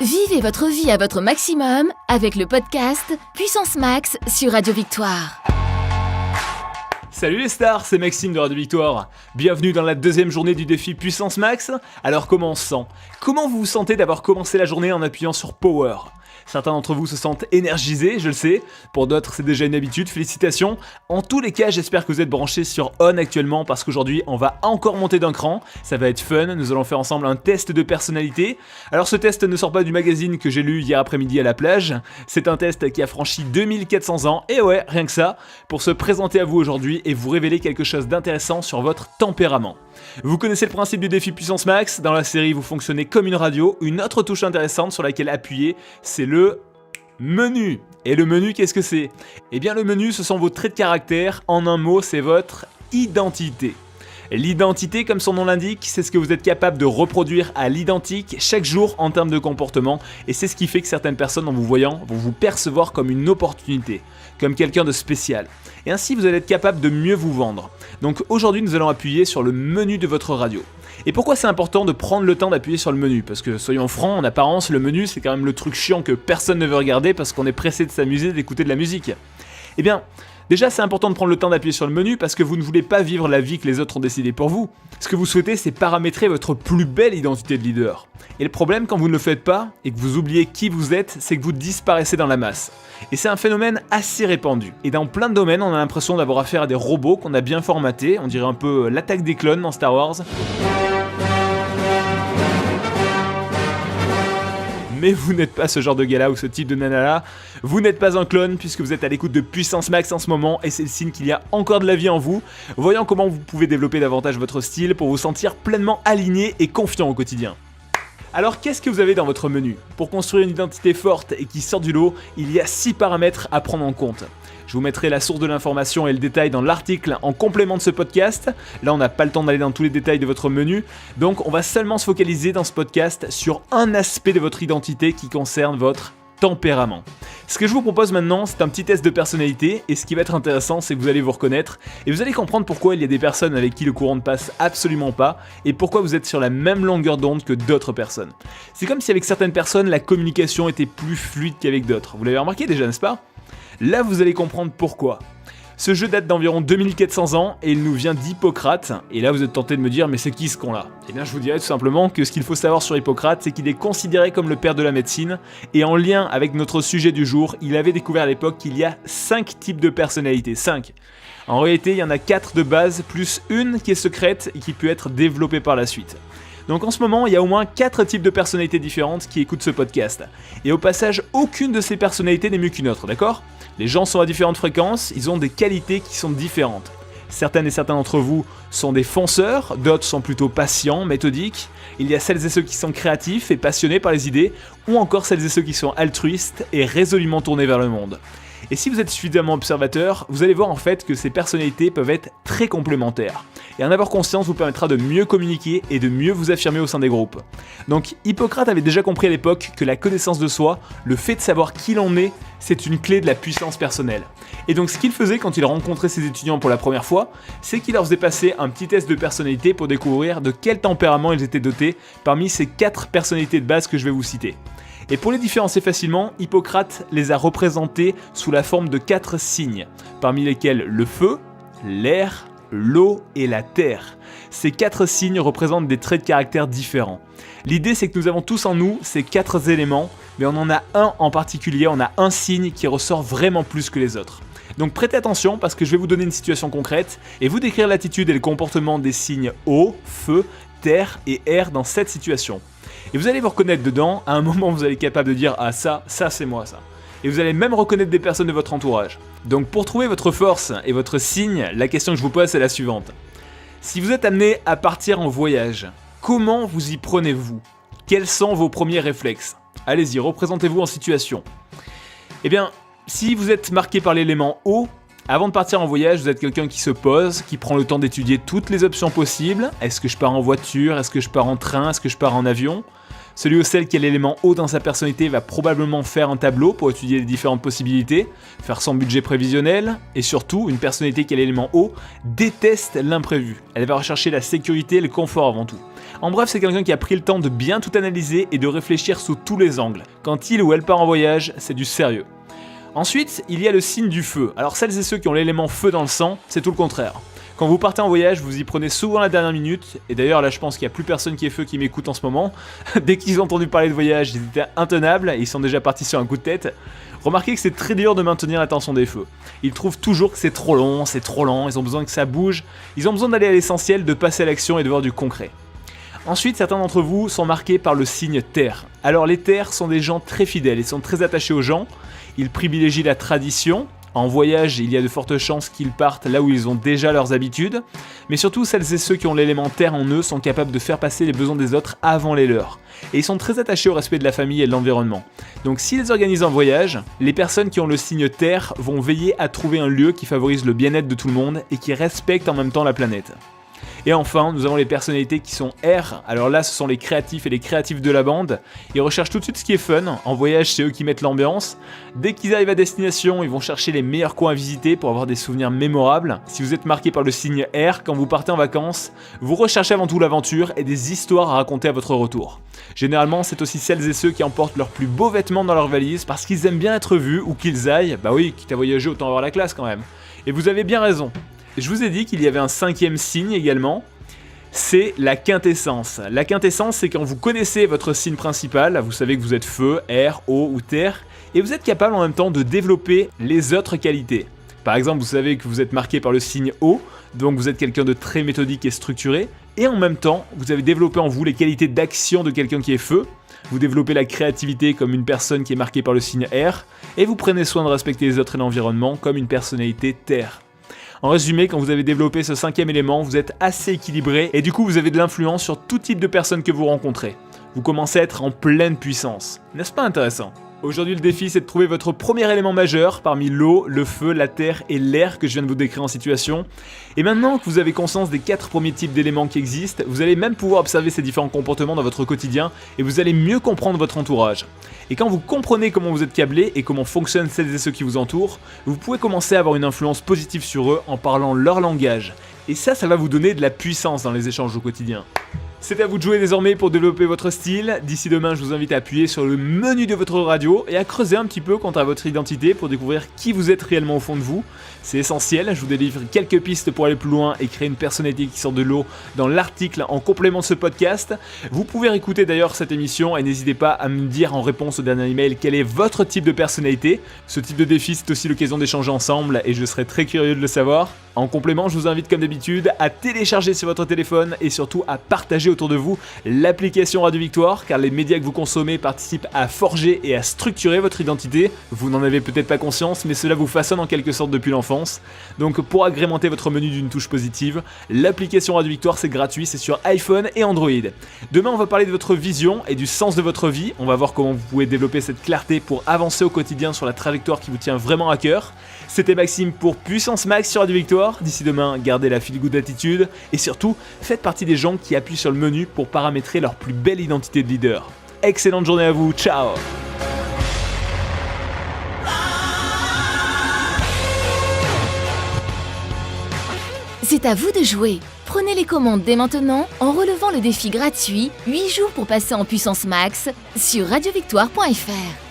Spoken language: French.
Vivez votre vie à votre maximum avec le podcast Puissance Max sur Radio Victoire. Salut les stars, c'est Maxime de Radio Victoire. Bienvenue dans la deuxième journée du défi Puissance Max. Alors comment on se sent ? Comment vous vous sentez d'avoir commencé la journée en appuyant sur Power ? Certains d'entre vous se sentent énergisés, je le sais. Pour d'autres, c'est déjà une habitude, félicitations. En tous les cas, j'espère que vous êtes branchés sur On actuellement parce qu'aujourd'hui, on va encore monter d'un cran. Ça va être fun, nous allons faire ensemble un test de personnalité. Alors ce test ne sort pas du magazine que j'ai lu hier après-midi à la plage. C'est un test qui a franchi 2400 ans, et ouais, rien que ça, pour se présenter à vous aujourd'hui et vous révéler quelque chose d'intéressant sur votre tempérament. Vous connaissez le principe du défi Puissance Max, dans la série vous fonctionnez comme une radio, une autre touche intéressante sur laquelle appuyer, c'est le menu. Et le menu, qu'est-ce que c'est ? Eh bien le menu, ce sont vos traits de caractère, en un mot, c'est votre identité. L'identité, comme son nom l'indique, c'est ce que vous êtes capable de reproduire à l'identique chaque jour en termes de comportement, et c'est ce qui fait que certaines personnes en vous voyant vont vous percevoir comme une opportunité, comme quelqu'un de spécial. Et ainsi vous allez être capable de mieux vous vendre. Donc aujourd'hui nous allons appuyer sur le menu de votre radio. Et pourquoi c'est important de prendre le temps d'appuyer sur le menu ? Parce que soyons francs, en apparence le menu c'est quand même le truc chiant que personne ne veut regarder parce qu'on est pressé de s'amuser, d'écouter de la musique. Eh bien, déjà, c'est important de prendre le temps d'appuyer sur le menu parce que vous ne voulez pas vivre la vie que les autres ont décidé pour vous. Ce que vous souhaitez, c'est paramétrer votre plus belle identité de leader. Et le problème, quand vous ne le faites pas et que vous oubliez qui vous êtes, c'est que vous disparaissez dans la masse. Et c'est un phénomène assez répandu. Et dans plein de domaines, on a l'impression d'avoir affaire à des robots qu'on a bien formatés. On dirait un peu l'attaque des clones dans Star Wars. Mais vous n'êtes pas ce genre de gars-là ou ce type de nana-là. Vous n'êtes pas un clone puisque vous êtes à l'écoute de Puissance Max en ce moment et c'est le signe qu'il y a encore de la vie en vous. Voyons comment vous pouvez développer davantage votre style pour vous sentir pleinement aligné et confiant au quotidien. Alors qu'est-ce que vous avez dans votre menu ? Pour construire une identité forte et qui sort du lot, il y a 6 paramètres à prendre en compte. Je vous mettrai la source de l'information et le détail dans l'article en complément de ce podcast. Là, on n'a pas le temps d'aller dans tous les détails de votre menu, donc on va seulement se focaliser dans ce podcast sur un aspect de votre identité qui concerne votre tempérament. Ce que je vous propose maintenant, c'est un petit test de personnalité, et ce qui va être intéressant, c'est que vous allez vous reconnaître, et vous allez comprendre pourquoi il y a des personnes avec qui le courant ne passe absolument pas, et pourquoi vous êtes sur la même longueur d'onde que d'autres personnes. C'est comme si avec certaines personnes, la communication était plus fluide qu'avec d'autres. Vous l'avez remarqué déjà, n'est-ce pas ? Là, vous allez comprendre pourquoi. Ce jeu date d'environ 2400 ans et il nous vient d'Hippocrate. Et là, vous êtes tenté de me dire, mais c'est qui ce con-là ? Eh bien, je vous dirais tout simplement que ce qu'il faut savoir sur Hippocrate, c'est qu'il est considéré comme le père de la médecine. Et en lien avec notre sujet du jour, il avait découvert à l'époque qu'il y a 5 types de personnalités. 5. En réalité, il y en a 4 de base, plus une qui est secrète et qui peut être développée par la suite. Donc en ce moment, il y a au moins 4 types de personnalités différentes qui écoutent ce podcast. Et au passage, aucune de ces personnalités n'est mieux qu'une autre, d'accord ? Les gens sont à différentes fréquences, ils ont des qualités qui sont différentes. Certaines et certains d'entre vous sont des fonceurs, d'autres sont plutôt patients, méthodiques. Il y a celles et ceux qui sont créatifs et passionnés par les idées, ou encore celles et ceux qui sont altruistes et résolument tournés vers le monde. Et si vous êtes suffisamment observateur, vous allez voir en fait que ces personnalités peuvent être très complémentaires. Et en avoir conscience vous permettra de mieux communiquer et de mieux vous affirmer au sein des groupes. Donc Hippocrate avait déjà compris à l'époque que la connaissance de soi, le fait de savoir qui l'on est, c'est une clé de la puissance personnelle. Et donc ce qu'il faisait quand il rencontrait ses étudiants pour la première fois, c'est qu'il leur faisait passer un petit test de personnalité pour découvrir de quel tempérament ils étaient dotés parmi ces 4 personnalités de base que je vais vous citer. Et pour les différencier facilement, Hippocrate les a représentés sous la forme de 4 signes, parmi lesquels le feu, l'air, l'eau et la terre. Ces 4 signes représentent des traits de caractère différents. L'idée c'est que nous avons tous en nous ces 4 éléments, mais on en a un en particulier, on a un signe qui ressort vraiment plus que les autres. Donc prêtez attention parce que je vais vous donner une situation concrète et vous décrire l'attitude et le comportement des signes eau, feu, terre et air dans cette situation. Et vous allez vous reconnaître dedans, à un moment vous allez être capable de dire « Ah ça c'est moi ça ». Et vous allez même reconnaître des personnes de votre entourage. Donc pour trouver votre force et votre signe, la question que je vous pose c'est la suivante. Si vous êtes amené à partir en voyage, comment vous y prenez-vous ? Quels sont vos premiers réflexes ? Allez-y, représentez-vous en situation. Eh bien, si vous êtes marqué par l'élément eau, avant de partir en voyage, vous êtes quelqu'un qui se pose, qui prend le temps d'étudier toutes les options possibles. Est-ce que je pars en voiture ? Est-ce que je pars en train ? Est-ce que je pars en avion ? Celui ou celle qui a l'élément eau dans sa personnalité va probablement faire un tableau pour étudier les différentes possibilités, faire son budget prévisionnel, et surtout, une personnalité qui a l'élément eau déteste l'imprévu. Elle va rechercher la sécurité et le confort avant tout. En bref, c'est quelqu'un qui a pris le temps de bien tout analyser et de réfléchir sous tous les angles. Quand il ou elle part en voyage, c'est du sérieux. Ensuite, il y a le signe du feu. Alors celles et ceux qui ont l'élément feu dans le sang, c'est tout le contraire. Quand vous partez en voyage, vous y prenez souvent la dernière minute, et d'ailleurs là je pense qu'il n'y a plus personne qui est feu qui m'écoute en ce moment. Dès qu'ils ont entendu parler de voyage, ils étaient intenables, et ils sont déjà partis sur un coup de tête. Remarquez que c'est très dur de maintenir l'attention des feux. Ils trouvent toujours que c'est trop long, ils ont besoin que ça bouge, ils ont besoin d'aller à l'essentiel, de passer à l'action et de voir du concret. Ensuite, certains d'entre vous sont marqués par le signe terre. Alors les terres sont des gens très fidèles, ils sont très attachés aux gens, ils privilégient la tradition. En voyage, il y a de fortes chances qu'ils partent là où ils ont déjà leurs habitudes, mais surtout celles et ceux qui ont l'élément terre en eux sont capables de faire passer les besoins des autres avant les leurs. Et ils sont très attachés au respect de la famille et de l'environnement. Donc s'ils organisent un voyage, les personnes qui ont le signe terre vont veiller à trouver un lieu qui favorise le bien-être de tout le monde et qui respecte en même temps la planète. Et enfin, nous avons les personnalités qui sont R. Alors là, ce sont les créatifs et les créatifs de la bande. Ils recherchent tout de suite ce qui est fun. En voyage, c'est eux qui mettent l'ambiance. Dès qu'ils arrivent à destination, ils vont chercher les meilleurs coins à visiter pour avoir des souvenirs mémorables. Si vous êtes marqué par le signe R, quand vous partez en vacances, vous recherchez avant tout l'aventure et des histoires à raconter à votre retour. Généralement, c'est aussi celles et ceux qui emportent leurs plus beaux vêtements dans leur valise parce qu'ils aiment bien être vus où qu'ils aillent. Bah oui, quitte à voyager, autant avoir la classe quand même. Et vous avez bien raison. Je vous ai dit qu'il y avait un cinquième signe également, c'est la quintessence. La quintessence, c'est quand vous connaissez votre signe principal, vous savez que vous êtes feu, air, eau ou terre, et vous êtes capable en même temps de développer les autres qualités. Par exemple, vous savez que vous êtes marqué par le signe eau, donc vous êtes quelqu'un de très méthodique et structuré, et en même temps, vous avez développé en vous les qualités d'action de quelqu'un qui est feu, vous développez la créativité comme une personne qui est marquée par le signe air, et vous prenez soin de respecter les autres et l'environnement comme une personnalité terre. En résumé, quand vous avez développé ce cinquième élément, vous êtes assez équilibré et du coup vous avez de l'influence sur tout type de personnes que vous rencontrez. Vous commencez à être en pleine puissance. N'est-ce pas intéressant ? Aujourd'hui, le défi, c'est de trouver votre premier élément majeur parmi l'eau, le feu, la terre et l'air que je viens de vous décrire en situation. Et maintenant que vous avez conscience des 4 premiers types d'éléments qui existent, vous allez même pouvoir observer ces différents comportements dans votre quotidien et vous allez mieux comprendre votre entourage. Et quand vous comprenez comment vous êtes câblé et comment fonctionnent celles et ceux qui vous entourent, vous pouvez commencer à avoir une influence positive sur eux en parlant leur langage. Et ça va vous donner de la puissance dans les échanges au quotidien. C'est à vous de jouer désormais pour développer votre style. D'ici demain, je vous invite à appuyer sur le menu de votre radio et à creuser un petit peu quant à votre identité pour découvrir qui vous êtes réellement au fond de vous. C'est essentiel, je vous délivre quelques pistes pour aller plus loin et créer une personnalité qui sort de l'eau dans l'article en complément de ce podcast. Vous pouvez réécouter d'ailleurs cette émission et n'hésitez pas à me dire en réponse au dernier email quel est votre type de personnalité. Ce type de défi, c'est aussi l'occasion d'échanger ensemble et je serai très curieux de le savoir. En complément, je vous invite comme d'habitude à télécharger sur votre téléphone et surtout à partager autour de vous l'application Radio Victoire car les médias que vous consommez participent à forger et à structurer votre identité. Vous n'en avez peut-être pas conscience mais cela vous façonne en quelque sorte depuis l'enfance. Donc pour agrémenter votre menu d'une touche positive, l'application Radio Victoire c'est gratuit, c'est sur iPhone et Android. Demain on va parler de votre vision et du sens de votre vie. On va voir comment vous pouvez développer cette clarté pour avancer au quotidien sur la trajectoire qui vous tient vraiment à cœur. C'était Maxime pour Puissance Max sur Radio Victoire. D'ici demain, gardez la feel good attitude et surtout, faites partie des gens qui appuient sur le menu pour paramétrer leur plus belle identité de leader. Excellente journée à vous, ciao! C'est à vous de jouer. Prenez les commandes dès maintenant en relevant le défi gratuit 8 jours pour passer en puissance max sur radiovictoire.fr.